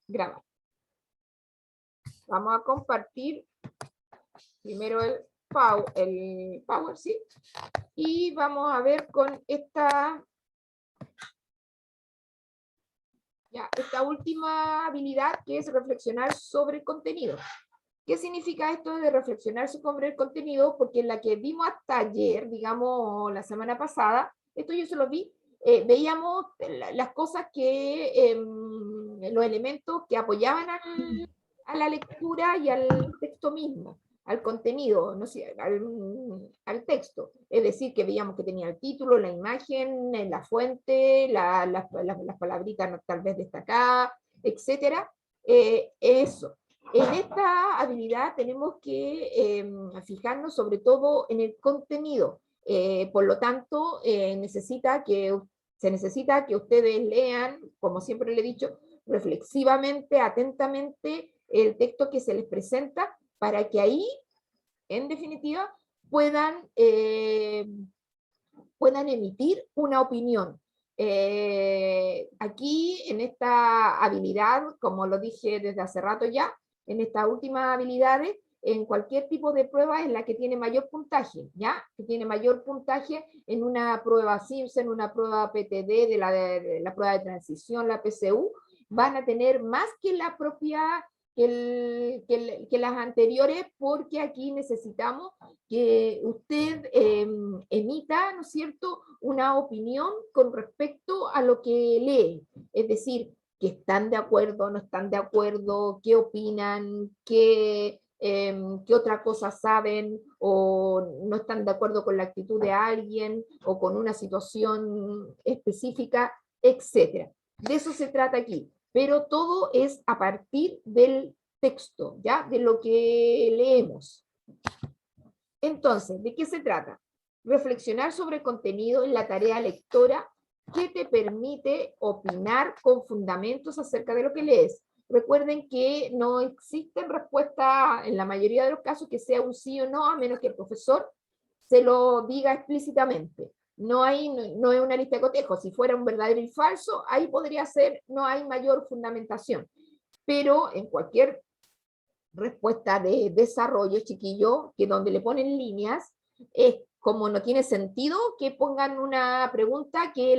grabar. Vamos a compartir primero el Power, ¿sí? Y vamos a ver con esta última habilidad, que es reflexionar sobre el contenido. ¿Qué significa esto de reflexionar sobre el contenido? Porque en la que vimos hasta ayer, digamos la semana pasada, esto yo se lo vi, veíamos las cosas que, los elementos que apoyaban a la lectura y al texto mismo, al contenido, no sé, al texto. Es decir, que veíamos que tenía el título, la imagen, la fuente, las palabritas tal vez destacadas, etcétera. Eso. En esta habilidad tenemos que fijarnos sobre todo en el contenido. Por lo tanto, se necesita que ustedes lean, como siempre le he dicho, reflexivamente, atentamente, el texto que se les presenta, para que ahí, en definitiva, puedan emitir una opinión. Aquí, en esta habilidad, como lo dije desde hace rato ya, en estas últimas habilidades, en cualquier tipo de prueba es la que tiene mayor puntaje, ¿ya? Que tiene mayor puntaje en una prueba Simpson, en una prueba PTD, de la prueba de transición, la PCU, van a tener más que la propia, que las anteriores, porque aquí necesitamos que usted emita, ¿no es cierto?, una opinión con respecto a lo que lee. Es decir, que están de acuerdo, no están de acuerdo, qué opinan, qué otra cosa saben, o no están de acuerdo con la actitud de alguien, o con una situación específica, etc. De eso se trata aquí. Pero todo es a partir del texto, ¿ya? De lo que leemos. Entonces, ¿de qué se trata? Reflexionar sobre el contenido en la tarea lectora que te permite opinar con fundamentos acerca de lo que lees. Recuerden que no existen respuestas en la mayoría de los casos que sea un sí o no, a menos que el profesor se lo diga explícitamente. No es una lista de cotejos. Si fuera un verdadero y falso, ahí podría ser, no hay mayor fundamentación. Pero en cualquier respuesta de desarrollo, chiquillo, que donde le ponen líneas, es como no tiene sentido que pongan una pregunta que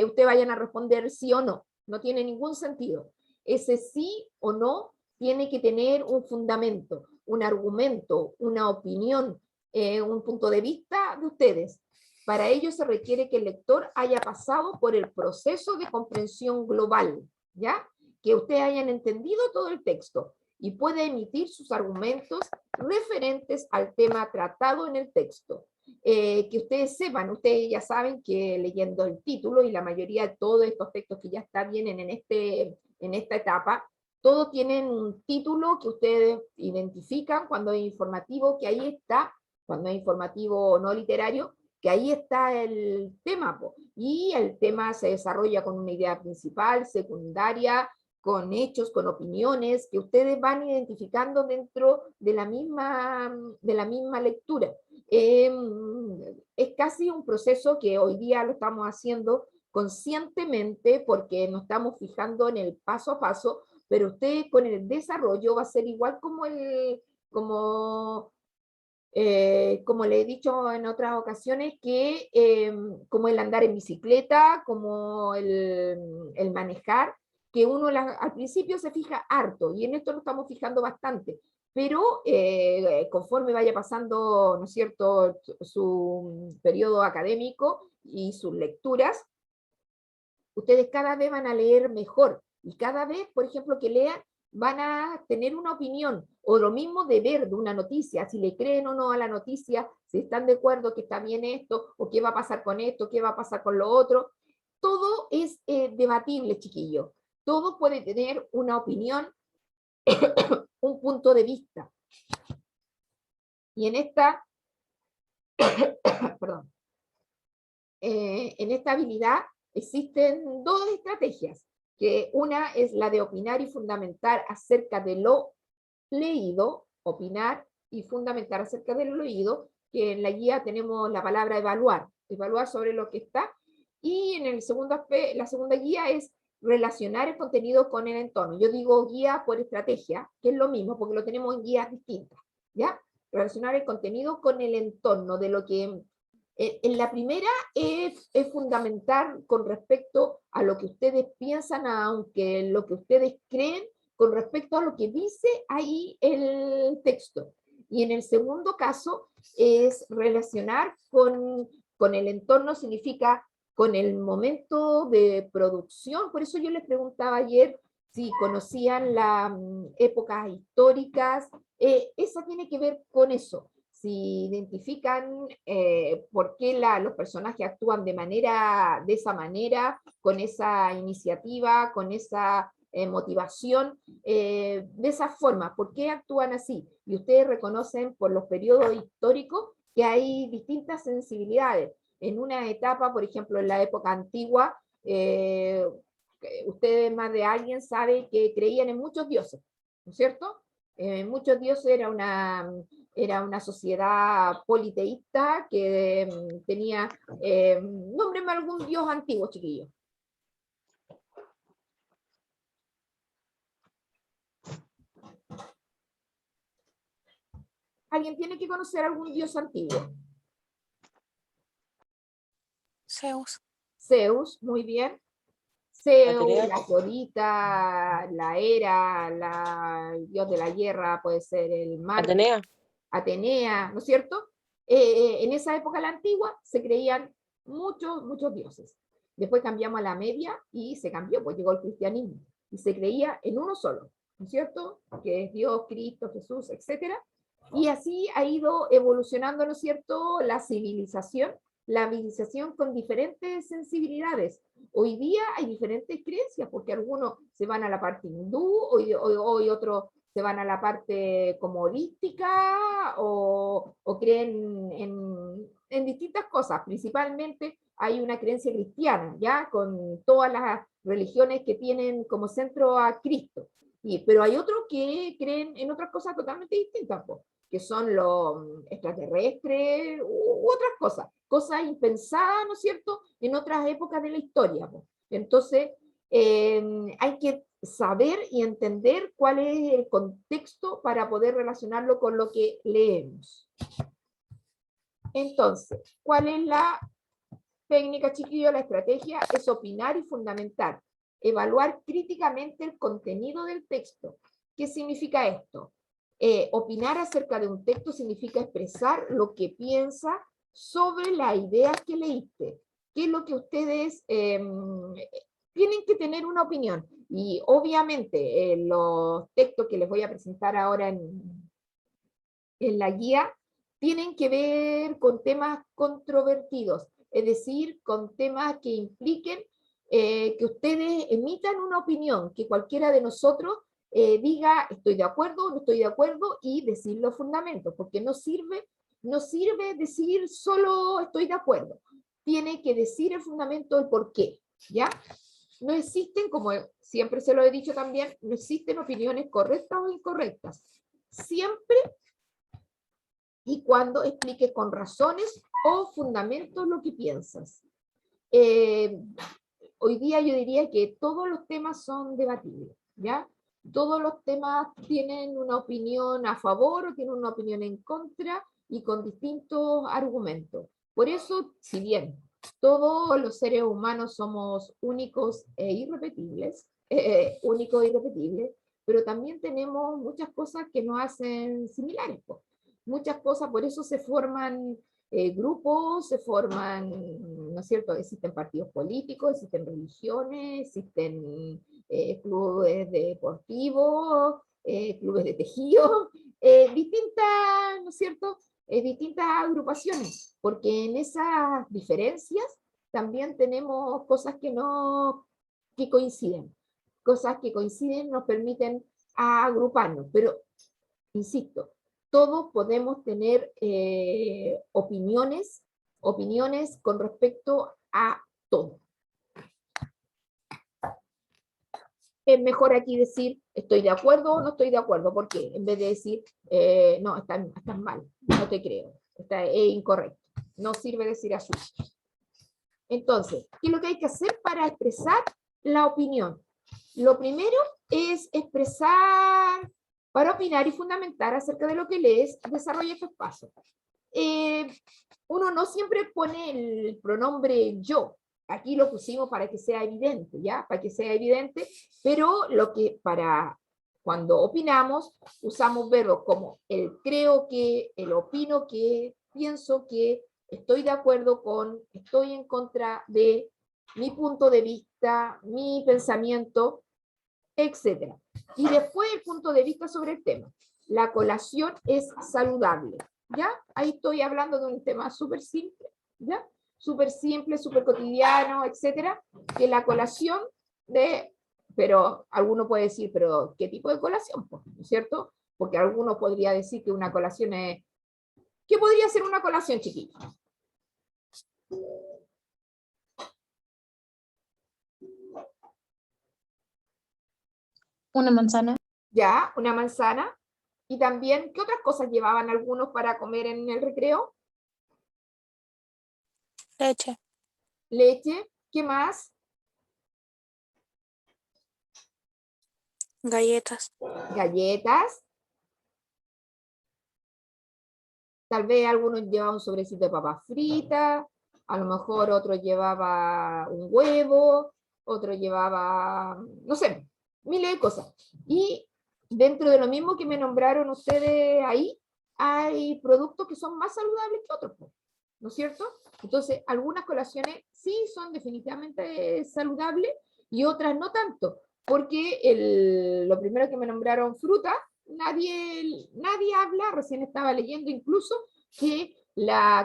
ustedes vayan a responder sí o no. No tiene ningún sentido. Ese sí o no tiene que tener un fundamento, un argumento, una opinión, un punto de vista de ustedes. Para ello se requiere que el lector haya pasado por el proceso de comprensión global, ¿ya? Que ustedes hayan entendido todo el texto y puede emitir sus argumentos referentes al tema tratado en el texto. Que ustedes sepan, ustedes ya saben que leyendo el título, y la mayoría de todos estos textos que ya vienen en esta etapa, todos tienen un título que ustedes identifican cuando es informativo, que ahí está, cuando es informativo no literario, que ahí está el tema, y el tema se desarrolla con una idea principal, secundaria, con hechos, con opiniones, que ustedes van identificando dentro de la misma lectura. Es casi un proceso que hoy día lo estamos haciendo conscientemente, porque nos estamos fijando en el paso a paso, pero usted con el desarrollo va a ser igual como le he dicho en otras ocasiones, que como el andar en bicicleta, como el manejar, que uno al principio se fija harto, y en esto lo estamos fijando bastante, pero conforme vaya pasando, ¿no es cierto?, su periodo académico y sus lecturas, ustedes cada vez van a leer mejor, y cada vez, por ejemplo, que lean, van a tener una opinión, o lo mismo de ver de una noticia, si le creen o no a la noticia, si están de acuerdo que está bien esto, o qué va a pasar con esto, qué va a pasar con lo otro. Todo es debatible, chiquillo. Todo puede tener una opinión, un punto de vista. Y en esta, perdón, en esta habilidad existen dos estrategias, que una es la de opinar y fundamentar acerca de lo leído, opinar y fundamentar acerca de lo leído, que en la guía tenemos la palabra evaluar sobre lo que está, y en el la segunda guía es relacionar el contenido con el entorno. Yo digo guía por estrategia, que es lo mismo, porque lo tenemos en guías distintas, ¿ya? Relacionar el contenido con el entorno, de lo que en la primera es fundamental con respecto a lo que ustedes piensan, aunque lo que ustedes creen, con respecto a lo que dice ahí el texto. Y en el segundo caso es relacionar con el entorno, significa con el momento de producción. Por eso yo les preguntaba ayer si conocían las épocas históricas. Esa tiene que ver con eso. Si identifican por qué los personajes actúan de esa manera, con esa iniciativa, con esa motivación, de esa forma, ¿por qué actúan así? Y ustedes reconocen por los periodos históricos que hay distintas sensibilidades. En una etapa, por ejemplo, en la época antigua, ustedes más de alguien sabe que creían en muchos dioses, ¿no es cierto? Muchos dioses era una sociedad politeísta que tenía, nómbreme algún dios antiguo, chiquillos. ¿Alguien tiene que conocer algún dios antiguo? Zeus. Zeus, muy bien. Zeus, Atenea. la Afrodita, la Hera, el dios de la guerra, puede ser el mar. Atenea. Atenea, ¿no es cierto? En esa época, la antigua, se creían muchos dioses. Después cambiamos a la media y se cambió, pues llegó el cristianismo. Y se creía en uno solo, ¿no es cierto? Que es Dios, Cristo, Jesús, etc. Y así ha ido evolucionando, ¿no es cierto?, la civilización con diferentes sensibilidades. Hoy día hay diferentes creencias, porque algunos se van a la parte hindú, hoy otros se van a la parte como holística, o creen en distintas cosas. Principalmente hay una creencia cristiana, ¿ya? Con todas las religiones que tienen como centro a Cristo. Pero hay otros que creen en otras cosas totalmente distintas, pues, que son los extraterrestres u otras cosas impensadas, ¿no es cierto?, en otras épocas de la historia, pues. Entonces, hay que saber y entender cuál es el contexto para poder relacionarlo con lo que leemos. Entonces, ¿cuál es la técnica, chiquillo? La estrategia es opinar y fundamentar, evaluar críticamente el contenido del texto. ¿Qué significa esto? Opinar acerca de un texto significa expresar lo que piensa sobre la idea que leíste. ¿Qué es lo que ustedes tienen que tener una opinión? Y obviamente los textos que les voy a presentar ahora en la guía tienen que ver con temas controvertidos, es decir, con temas que impliquen que ustedes emitan una opinión, que cualquiera de nosotros diga estoy de acuerdo o no estoy de acuerdo, y decir los fundamentos, porque no sirve decir solo estoy de acuerdo, tiene que decir el fundamento del por qué, ¿ya? No existen, como siempre se lo he dicho también, no existen opiniones correctas o incorrectas. Siempre y cuando expliques con razones o fundamentos lo que piensas. Hoy día yo diría que todos los temas son debatibles, ¿ya? Todos los temas tienen una opinión a favor o tienen una opinión en contra, y con distintos argumentos. Por eso, si bien todos los seres humanos somos únicos e irrepetibles, pero también tenemos muchas cosas que nos hacen similares, pues. Muchas cosas, por eso se forman grupos, se forman, ¿no es cierto? Existen partidos políticos, existen religiones, existen clubes deportivos, clubes de tejido, distintas, ¿no es cierto?, distintas agrupaciones, porque en esas diferencias también tenemos cosas que coinciden. Cosas que coinciden nos permiten agruparnos, pero, insisto, todos podemos tener opiniones con respecto a todo. Es mejor aquí decir estoy de acuerdo o no estoy de acuerdo. ¿Por qué? En vez de decir no, estás mal, no te creo, es incorrecto. No sirve decir así. Entonces, ¿qué es lo que hay que hacer para expresar la opinión. Lo primero es expresar, para opinar y fundamentar acerca de lo que lees, desarrolla estos pasos. Uno no siempre pone el pronombre yo. Aquí lo pusimos para que sea evidente, ¿ya? Para que sea evidente, pero lo que para cuando opinamos, usamos verbos como el creo que, el opino que, pienso que, estoy de acuerdo con, estoy en contra de, mi punto de vista, mi pensamiento, etc. Y después el punto de vista sobre el tema. La colación es saludable, ¿ya? Ahí estoy hablando de un tema súper simple, ¿ya? Súper simple, súper cotidiano, etcétera, que la colación de, pero alguno puede decir, pero ¿qué tipo de colación? ¿No es cierto? Porque alguno podría decir que una colación es, ¿qué podría ser una colación, chiquita? Una manzana. Ya, una manzana. Y también, ¿qué otras cosas llevaban algunos para comer en el recreo? Leche. Leche, ¿qué más? Galletas. Galletas. Tal vez algunos llevaban un sobrecito de papas fritas, a lo mejor otro llevaba un huevo, otro llevaba, no sé, miles de cosas. Y dentro de lo mismo que me nombraron ustedes ahí, hay productos que son más saludables que otros, ¿no es cierto? Entonces, algunas colaciones sí son definitivamente saludables y otras no tanto, porque lo primero que me nombraron fruta, nadie habla, recién estaba leyendo incluso, que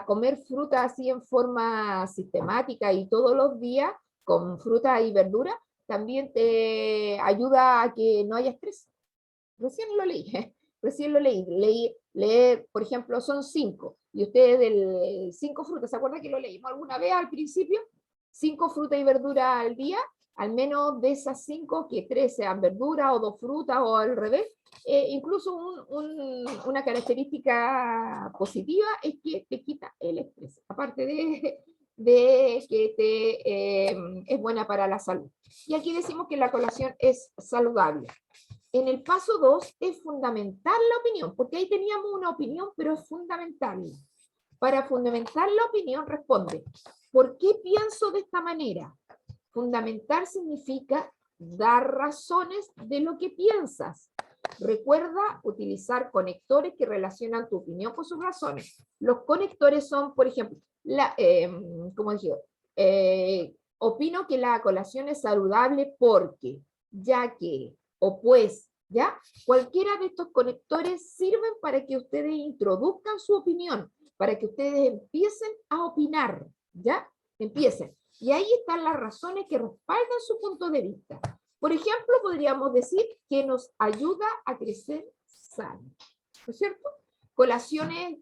comer fruta así en forma sistemática y todos los días con fruta y verdura también te ayuda a que no haya estrés. Recién lo leí, recién lo leí, por ejemplo, son 5, y ustedes del 5 frutas, ¿se acuerdan que lo leímos alguna vez al principio? 5 frutas y verduras al día, al menos de esas 5, que 3 sean verduras o 2 frutas o al revés. Incluso una característica positiva es que te quita el estrés, aparte de que es buena para la salud. Y aquí decimos que la colación es saludable. En el paso 2 es fundamentar la opinión, porque ahí teníamos una opinión, pero es fundamental. Para fundamentar la opinión responde, ¿por qué pienso de esta manera? Fundamentar significa dar razones de lo que piensas. Recuerda utilizar conectores que relacionan tu opinión con sus razones. Los conectores son, por ejemplo, como dije, opino que la colación es saludable porque, ya que, o pues, ¿ya? Cualquiera de estos conectores sirven para que ustedes introduzcan su opinión, para que ustedes empiecen a opinar, ¿ya? Empiecen. Y ahí están las razones que respaldan su punto de vista. Por ejemplo, podríamos decir que nos ayuda a crecer sano, ¿no es cierto? Colaciones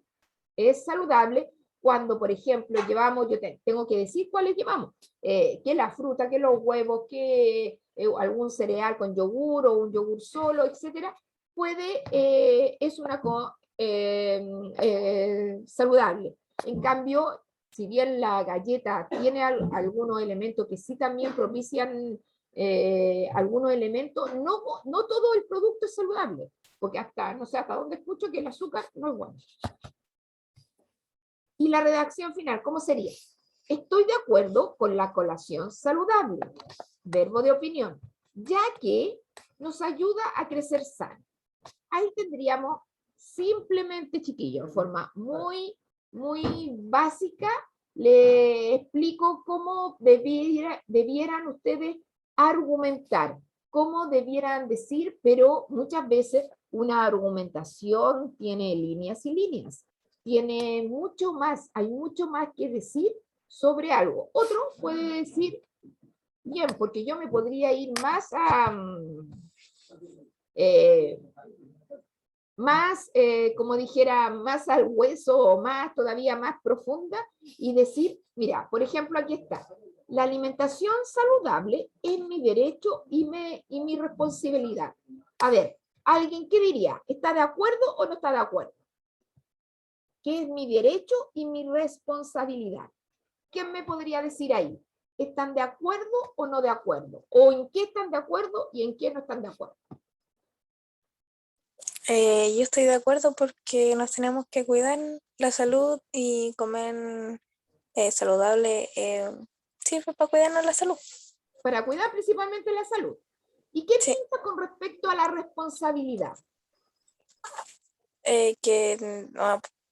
es saludable cuando, por ejemplo, llevamos, yo tengo que decir cuáles llevamos, que la fruta, que los huevos, que algún cereal con yogur o un yogur solo, etcétera, es una saludable. En cambio, si bien la galleta tiene algunos elementos que sí también propician algunos elementos, no todo el producto es saludable, porque no sé hasta dónde escucho que el azúcar no es bueno. Y la redacción final, ¿cómo sería? Estoy de acuerdo con la colación saludable, verbo de opinión, ya que nos ayuda a crecer sano. Ahí tendríamos simplemente, chiquillos, en forma muy básica, le explico cómo debieran ustedes argumentar, cómo debieran decir, pero muchas veces una argumentación tiene líneas y líneas. Tiene mucho más, hay mucho más que decir sobre algo. Otro puede decir, bien, porque yo me podría ir más a... como dijera, más al hueso o más, todavía más profunda y decir, mira, por ejemplo, aquí está, la alimentación saludable es mi derecho y mi responsabilidad. A ver, ¿alguien qué diría? ¿Está de acuerdo o no está de acuerdo? ¿Qué es mi derecho y mi responsabilidad? ¿Quién me podría decir ahí? ¿Están de acuerdo o no de acuerdo? ¿O en qué están de acuerdo y en qué no están de acuerdo? Yo estoy de acuerdo porque nos tenemos que cuidar la salud y comer saludable. Sirve para cuidarnos la salud. Para cuidar principalmente la salud. ¿Y qué Sí, piensa con respecto a la responsabilidad?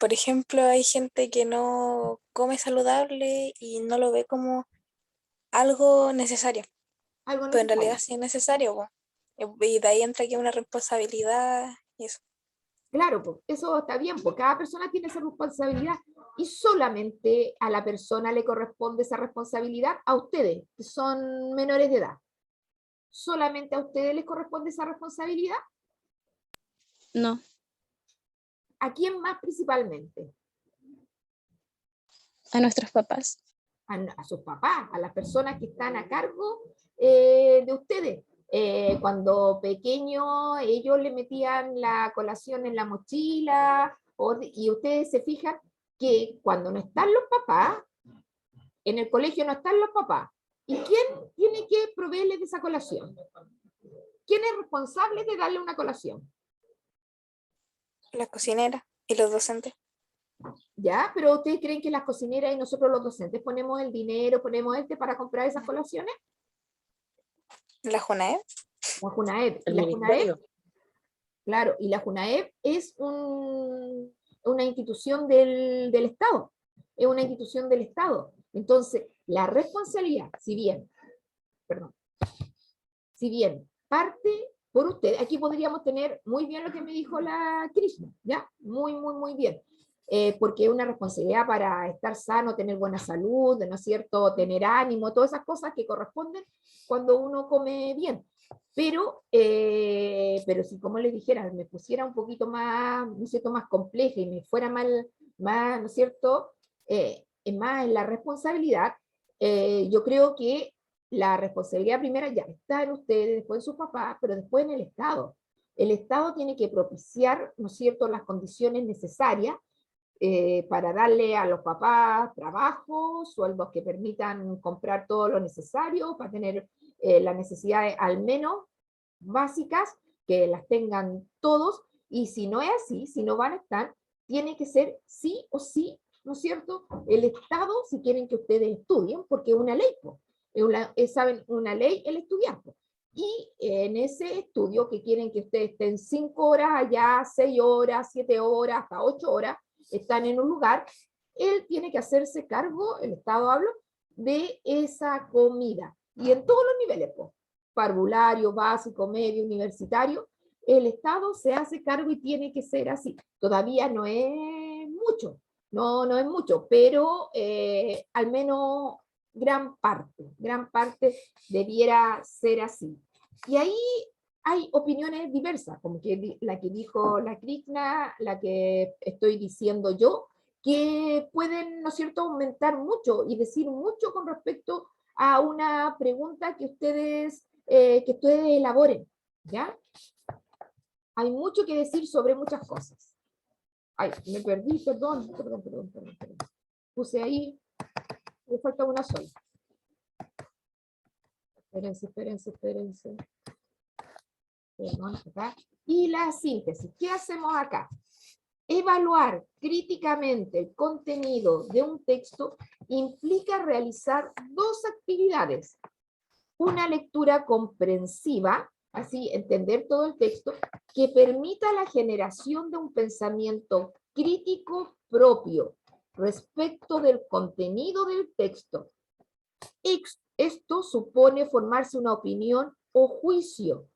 por ejemplo, hay gente que no come saludable y no lo ve como algo necesario, Algo pero en realidad necesario. sí es necesario, po. Y de ahí entra que una responsabilidad y eso. Claro, pues, eso está bien, porque cada persona tiene esa responsabilidad y solamente a la persona le corresponde esa responsabilidad, a ustedes, que son menores de edad. ¿Solamente a ustedes les corresponde esa responsabilidad? No, ¿A quién más principalmente? a nuestros papás. A sus papás, a las personas que están a cargo de ustedes. Cuando pequeño ellos le metían la colación en la mochila y ustedes se fijan que cuando no están los papás, en el colegio no están los papás. ¿Y quién tiene que proveerles de esa colación? ¿Quién es responsable de darle una colación? La cocinera y los docentes. ¿Ya? Pero ustedes creen que las cocineras y nosotros los docentes ponemos el dinero, ponemos para comprar esas colaciones. La JUNAEP. La JUNAEP. El Y la JUNAEP, ministerio. claro, y la JUNAEP es una institución del Estado. Es una institución del Estado. Entonces, la responsabilidad, perdón, si bien parte por usted, aquí podríamos tener muy bien lo que me dijo la Krishna, ¿ya? Muy, muy, muy bien. Porque es una responsabilidad para estar sano, tener buena salud, ¿no es cierto? Tener ánimo, todas esas cosas que corresponden cuando uno come bien. Pero si, como les dijera, me pusiera un poquito más, ¿no es cierto?, más compleja y me fuera más, ¿no es cierto?, más en la responsabilidad, yo creo que la responsabilidad primera ya está en ustedes, después en sus papás, pero después en el Estado. El Estado tiene que propiciar, ¿no es cierto?, las condiciones necesarias para darle a los papás trabajo, sueldos que permitan comprar todo lo necesario, para tener las necesidades al menos básicas, que las tengan todos, y si no es así, si no van a estar, tiene que ser sí o sí, ¿no es cierto?, el Estado, si quieren que ustedes estudien, porque es una ley, saben, una ley el estudiar. Y en ese estudio que quieren que ustedes estén 5 horas allá, 6 horas, 7 horas, hasta 8 horas, están en un lugar, él tiene que hacerse cargo, el Estado hablo, de esa comida. Y en todos los niveles, pues, parvulario, básico, medio, universitario, el Estado se hace cargo y tiene que ser así. Todavía no es mucho, no es mucho, pero al menos gran parte debiera ser así. Y ahí hay opiniones diversas, como que la que dijo la Krishna, la que estoy diciendo yo, que pueden, ¿no es cierto?, aumentar mucho y decir mucho con respecto a una pregunta que ustedes elaboren, ¿ya? Hay mucho que decir sobre muchas cosas. Ay, me perdí, perdón. Puse ahí, me falta una sola. Espérense. Perdón, acá. Y la síntesis, ¿qué hacemos acá? Evaluar críticamente el contenido de un texto implica realizar dos actividades. Una lectura comprensiva, así entender todo el texto, que permita la generación de un pensamiento crítico propio respecto del contenido del texto. Esto supone formarse una opinión o juicio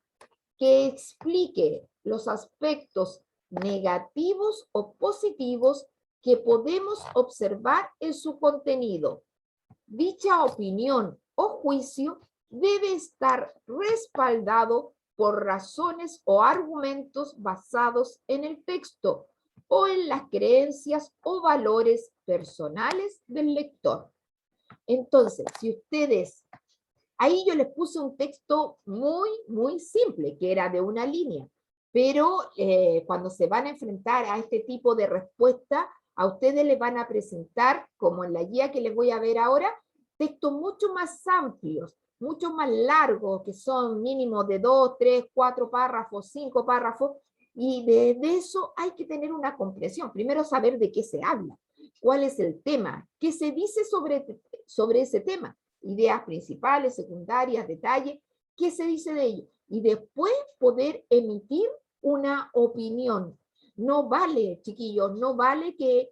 que explique los aspectos negativos o positivos que podemos observar en su contenido. Dicha opinión o juicio debe estar respaldado por razones o argumentos basados en el texto o en las creencias o valores personales del lector. Entonces, si ustedes, ahí yo les puse un texto muy, muy simple, que era de una línea, pero cuando se van a enfrentar a este tipo de respuesta, a ustedes les van a presentar, como en la guía que les voy a ver ahora, textos mucho más amplios, mucho más largos, que son mínimos de 2, 3, 4 párrafos, 5 párrafos, y de eso hay que tener una comprensión. Primero saber de qué se habla, cuál es el tema, qué se dice sobre ese tema, ideas principales, secundarias, detalles, qué se dice de ello, y después poder emitir una opinión. No vale, chiquillos, no vale que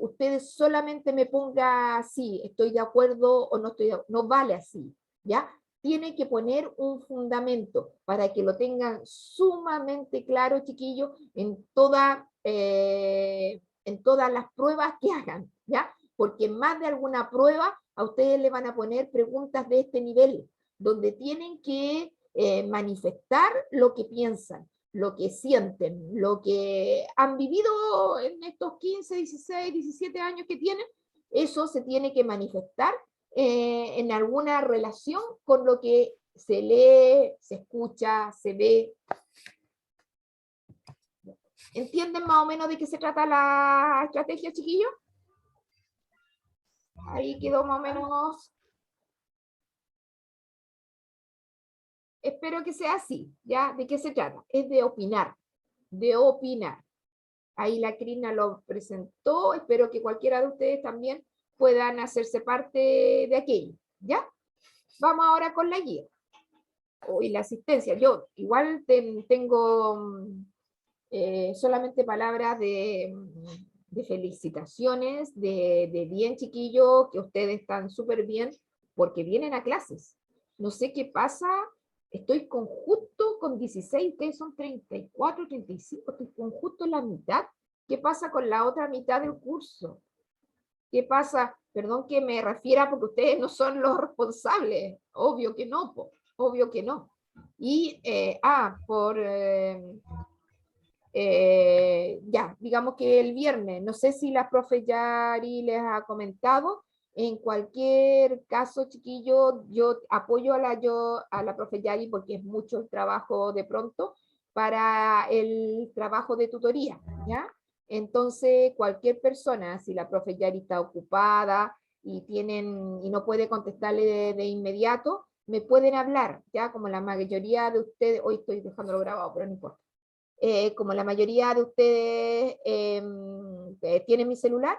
ustedes solamente me pongan sí, estoy de acuerdo o no estoy de acuerdo. No vale así, ¿ya? Tiene que poner un fundamento para que lo tengan sumamente claro, chiquillos, en todas las pruebas que hagan, ¿ya? Porque en más de alguna prueba a ustedes le van a poner preguntas de este nivel, donde tienen que manifestar lo que piensan, lo que sienten, lo que han vivido en estos 15, 16, 17 años que tienen, eso se tiene que manifestar en alguna relación con lo que se lee, se escucha, se ve. ¿Entienden más o menos de qué se trata la estrategia, chiquillos? Ahí quedó más o menos. Espero que sea así, ¿ya? ¿De qué se trata? Es de opinar, de opinar. Ahí la Crina lo presentó, espero que cualquiera de ustedes también puedan hacerse parte de aquello, ¿ya? Vamos ahora con la guía. Y la asistencia. Yo igual tengo solamente palabras de felicitaciones, de bien chiquillo, que ustedes están súper bien, porque vienen a clases. No sé qué pasa, estoy justo con 16, ustedes son 34, 35, estoy con justo la mitad. ¿Qué pasa con la otra mitad del curso? ¿Qué pasa? Perdón que me refiera porque ustedes no son los responsables, obvio que no, obvio que no. Y, ya, digamos que el viernes, no sé si la profe Yari les ha comentado, en cualquier caso, chiquillo, yo apoyo a la profe Yari porque es mucho el trabajo de pronto para el trabajo de tutoría, ¿ya? Entonces, cualquier persona, si la profe Yari está ocupada y no puede contestarle de inmediato, me pueden hablar, ¿ya? Como la mayoría de ustedes, hoy estoy dejándolo grabado, pero no importa. Como la mayoría de ustedes tienen mi celular,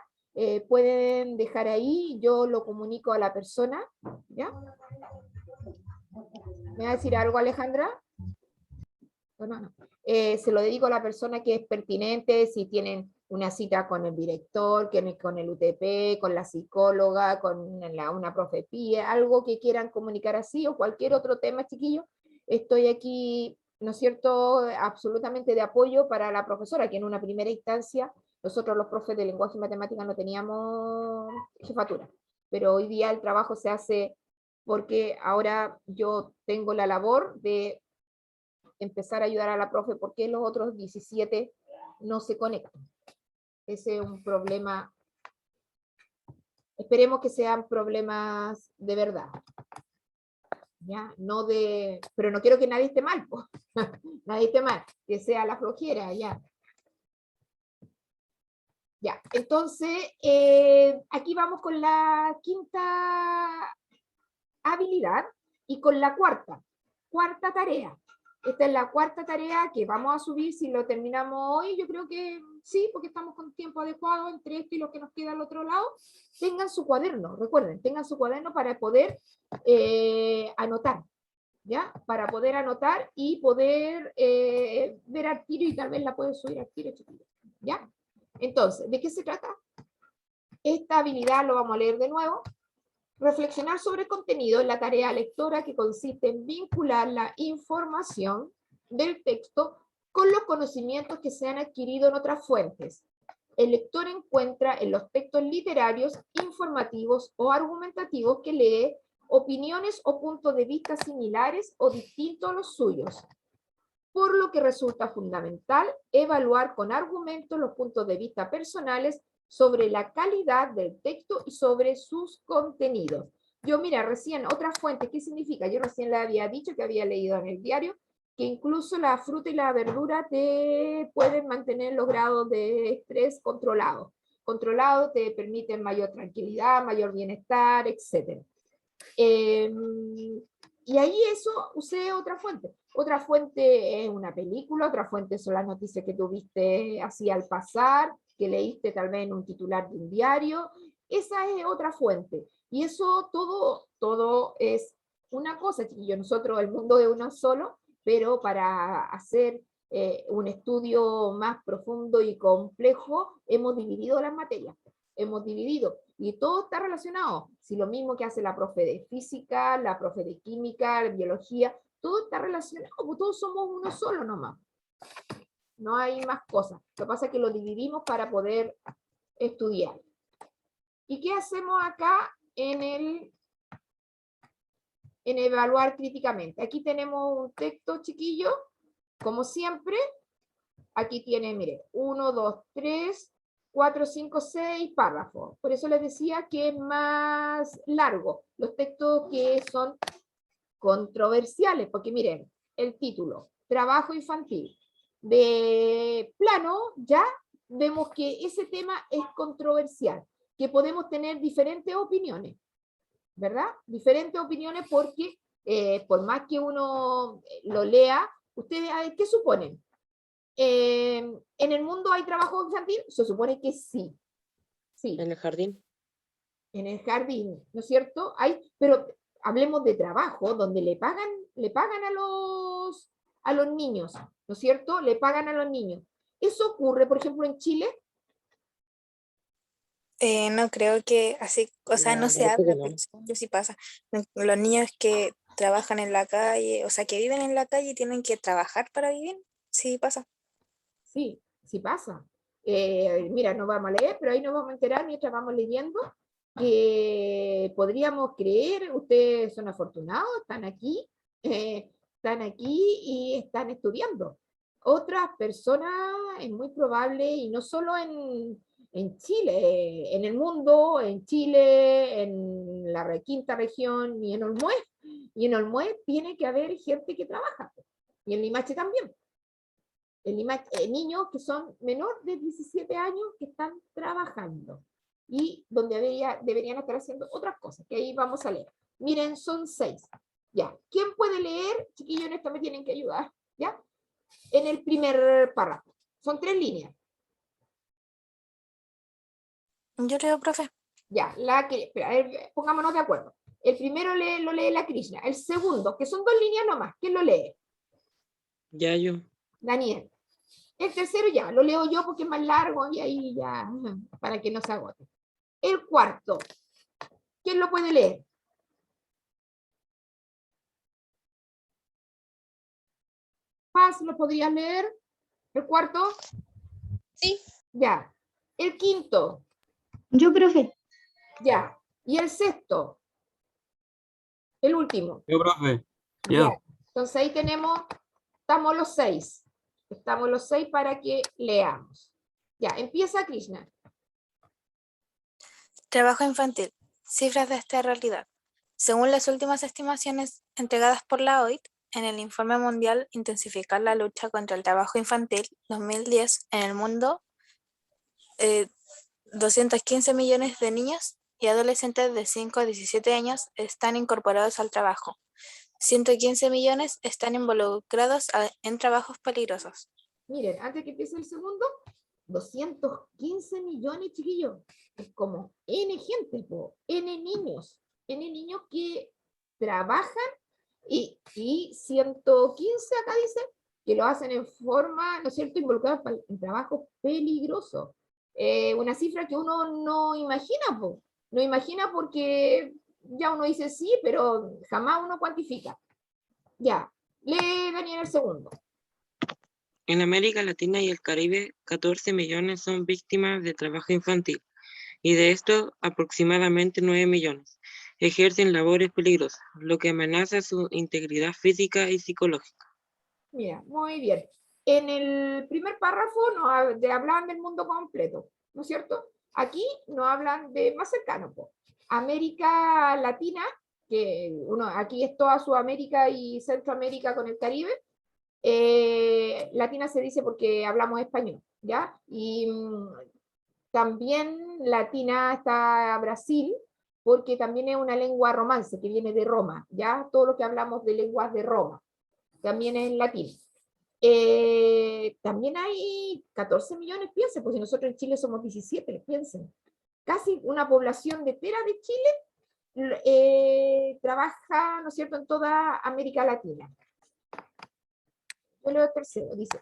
pueden dejar ahí, yo lo comunico a la persona, ¿ya? ¿Me va a decir algo, Alejandra? No. Se lo dedico a la persona que es pertinente, si tienen una cita con el director, con el UTP, con la psicóloga, con una profe PIE, algo que quieran comunicar así, o cualquier otro tema, chiquillos, estoy aquí, ¿no es cierto?, absolutamente de apoyo para la profesora, que en una primera instancia, nosotros los profes de lenguaje y matemática no teníamos jefatura, pero hoy día el trabajo se hace porque ahora yo tengo la labor de empezar a ayudar a la profe, porque los otros 17 no se conectan. Ese es un problema. Esperemos que sean problemas de verdad. ¿Ya? No pero no quiero que nadie esté mal, pues. Nadie esté mal, que sea la flojera, ya. Ya, entonces, aquí vamos con la quinta habilidad y con la cuarta tarea. Esta es la cuarta tarea que vamos a subir si lo terminamos hoy. Yo creo que sí, porque estamos con tiempo adecuado entre esto y lo que nos queda al otro lado. Tengan su cuaderno, recuerden, tengan su cuaderno para poder anotar, ¿ya? Para poder anotar y poder ver al tiro, y tal vez la pueden subir al tiro, ¿ya? Entonces, ¿de qué se trata? Esta habilidad lo vamos a leer de nuevo. Reflexionar sobre el contenido en la tarea lectora, que consiste en vincular la información del texto con los conocimientos que se han adquirido en otras fuentes. El lector encuentra en los textos literarios, informativos o argumentativos que lee opiniones o puntos de vista similares o distintos a los suyos, por lo que resulta fundamental evaluar con argumentos los puntos de vista personales sobre la calidad del texto y sobre sus contenidos. Yo, mira, recién, otra fuente, ¿qué significa? Yo recién le había dicho que había leído en el diario que incluso la fruta y la verdura te pueden mantener los grados de estrés controlados. controlados te permiten mayor tranquilidad, mayor bienestar, etc. Y ahí eso usé otra fuente. Otra fuente es una película, otra fuente son las noticias que tuviste así al pasar, que leíste tal vez en un titular de un diario. Esa es otra fuente. Y eso todo es una cosa, chiquillos. Nosotros, el mundo es uno solo, pero para hacer un estudio más profundo y complejo, hemos dividido las materias. Hemos dividido, y todo está relacionado. Si lo mismo que hace la profe de física, la profe de química, biología, todo está relacionado, pues todos somos uno solo nomás. No hay más cosas. Lo que pasa es que lo dividimos para poder estudiar. ¿Y qué hacemos acá en evaluar críticamente? Aquí tenemos un texto, chiquillo, como siempre. Aquí tiene, mire, 1, 2, 3, 4, 5, 6 párrafos. Por eso les decía que es más largo. Los textos que son controversiales, porque miren, el título, trabajo infantil. De plano, ya vemos que ese tema es controversial, que podemos tener diferentes opiniones, ¿verdad? Diferentes opiniones porque por más que uno lo lea, ustedes, ¿qué suponen? ¿En el mundo hay trabajo infantil? Se supone que sí. Sí. ¿En el jardín? En el jardín, ¿no es cierto? Pero hablemos de trabajo, donde le pagan a los niños, ¿no es cierto? Le pagan a los niños. ¿Eso ocurre, por ejemplo, en Chile? No creo que así, o sea, no No, se parece habla, que no. pero según yo sí pasa. Los niños que trabajan en la calle, o sea, que viven en la calle y tienen que trabajar para vivir, sí pasa. Sí, sí pasa. Mira, no vamos a leer, pero ahí nos vamos a enterar mientras vamos leyendo que podríamos creer, ustedes son afortunados, están aquí y están estudiando. Otras personas es muy probable, y no solo en Chile, en el mundo, en Chile, en la quinta región y en Olmué. Y en Olmué tiene que haber gente que trabaja. Y en Limache también. Niños que son menor de 17 años que están trabajando y donde deberían estar haciendo otras cosas, que ahí vamos a leer. Miren, son 6. Ya. ¿Quién puede leer? Chiquillos, en esto me tienen que ayudar. ¿Ya? En el primer párrafo. Son 3 líneas. Yo leo, profe. Ya. Espera, a ver, pongámonos de acuerdo. El primero lo lee la Krishna. El segundo, que son 2 líneas nomás. ¿Quién lo lee? Ya yo. Daniel. El tercero ya, lo leo yo porque es más largo y ahí ya, para que no se agote. El cuarto, ¿quién lo puede leer? Paz, ¿lo podrías leer? ¿El cuarto? Sí. Ya. El quinto, Yo, profe. ya. Y el sexto, el último. Yo, profe. Ya. Yo. Entonces ahí estamos los 6. Estamos los 6 para que leamos. Ya, empieza Krishna. Trabajo infantil. Cifras de esta realidad. Según las últimas estimaciones entregadas por la OIT, en el Informe Mundial Intensificar la lucha contra el trabajo infantil 2010, en el mundo, 215 millones de niños y adolescentes de 5 a 17 años están incorporados al trabajo. 115 millones están involucrados en trabajos peligrosos. Miren, antes que empiece el segundo, 215 millones, chiquillos. Es como N gente, N niños que trabajan y 115 acá dice que lo hacen en forma, ¿no es cierto?, involucrados en trabajos peligrosos. Una cifra que uno no imagina, no imagina porque ya uno dice sí, pero jamás uno cuantifica. Ya, lee Daniel el segundo. En América Latina y el Caribe, 14 millones son víctimas de trabajo infantil, y de estos, aproximadamente 9 millones ejercen labores peligrosas, lo que amenaza su integridad física y psicológica. Mira, muy bien. En el primer párrafo hablan del mundo completo, ¿no es cierto? Aquí nos hablan de más cercano, América Latina, que aquí es toda Sudamérica y Centroamérica con el Caribe. Latina se dice porque hablamos español, ¿ya? Y también latina está Brasil, porque también es una lengua romance que viene de Roma, ya todo lo que hablamos de lenguas de Roma, también es en latín. También hay 14 millones, piensen, pues si nosotros en Chile somos 17, piensen. Casi una población entera de Chile trabaja, ¿no es cierto?, en toda América Latina. Yo leo el tercero, dice,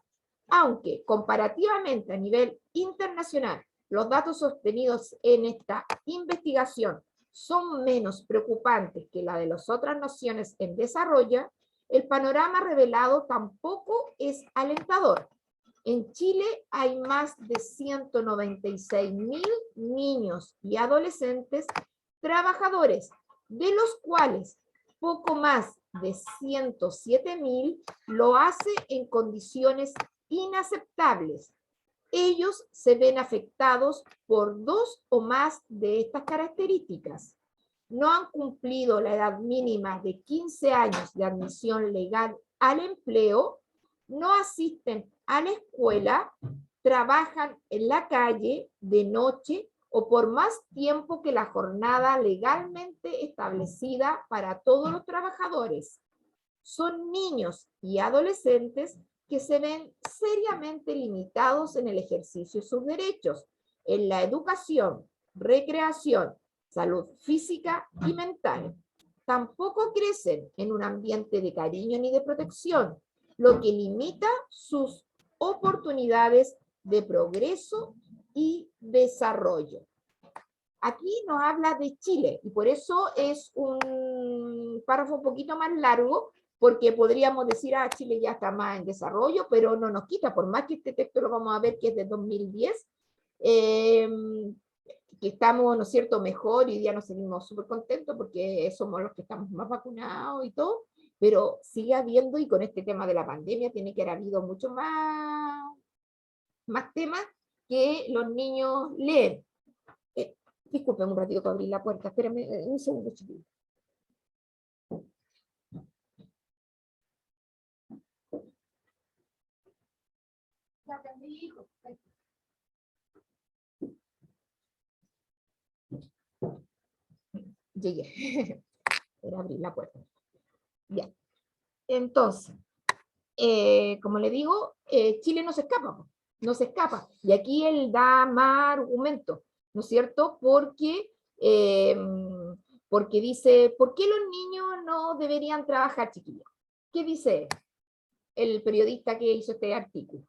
aunque comparativamente a nivel internacional los datos obtenidos en esta investigación son menos preocupantes que la de las otras naciones en desarrollo, el panorama revelado tampoco es alentador. En Chile hay más de 196.000 niños y adolescentes trabajadores, de los cuales poco más de 107.000 lo hace en condiciones inaceptables. Ellos se ven afectados por 2 o más de estas características. No han cumplido la edad mínima de 15 años de admisión legal al empleo, no asisten a la escuela, trabajan en la calle de noche o por más tiempo que la jornada legalmente establecida para todos los trabajadores. Son niños y adolescentes que se ven seriamente limitados en el ejercicio de sus derechos, en la educación, recreación, salud física y mental. Tampoco crecen en un ambiente de cariño ni de protección, lo que limita sus oportunidades de progreso y desarrollo. Aquí nos habla de Chile, y por eso es un párrafo un poquito más largo, porque podríamos decir, Chile ya está más en desarrollo, pero no nos quita, por más que este texto lo vamos a ver que es de 2010, que estamos, ¿no es cierto?, mejor, y hoy día nos seguimos súper contentos porque somos los que estamos más vacunados y todo, pero sigue habiendo, y con este tema de la pandemia tiene que haber habido mucho más temas que los niños leen. Disculpen un ratito que abrí la puerta, espérenme un segundo, chiquillos. Llegué. Era abrir la puerta. Ya. Entonces, como le digo, Chile no se escapa, no se escapa. Y aquí él da más argumentos, ¿no es cierto? Porque dice, ¿por qué los niños no deberían trabajar, chiquillos? ¿Qué dice el periodista que hizo este artículo?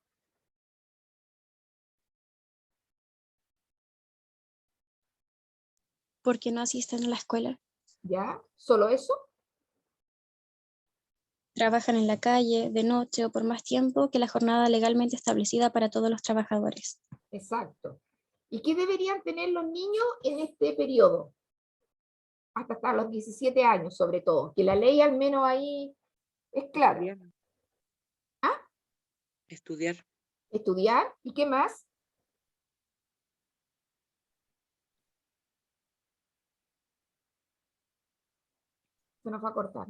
Porque no asisten a la escuela. ¿Ya? ¿Solo eso? Trabajan en la calle, de noche o por más tiempo que la jornada legalmente establecida para todos los trabajadores. Exacto. ¿Y qué deberían tener los niños en este periodo? Hasta los 17 años, sobre todo. Que la ley al menos ahí es clara. ¿Ah? Estudiar. Estudiar. ¿Y qué más? Se nos va a cortar.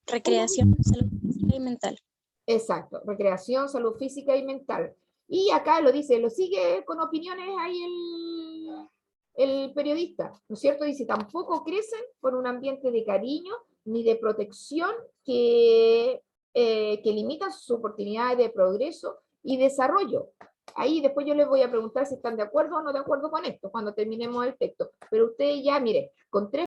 Recreación, salud física y mental. Exacto, recreación, salud física y mental. Y acá lo dice, lo sigue con opiniones ahí el periodista, ¿no es cierto? Dice, tampoco crecen con un ambiente de cariño ni de protección que limitan sus oportunidades de progreso y desarrollo. Ahí después yo les voy a preguntar si están de acuerdo o no de acuerdo con esto, cuando terminemos el texto. Pero ustedes ya, mire, con 3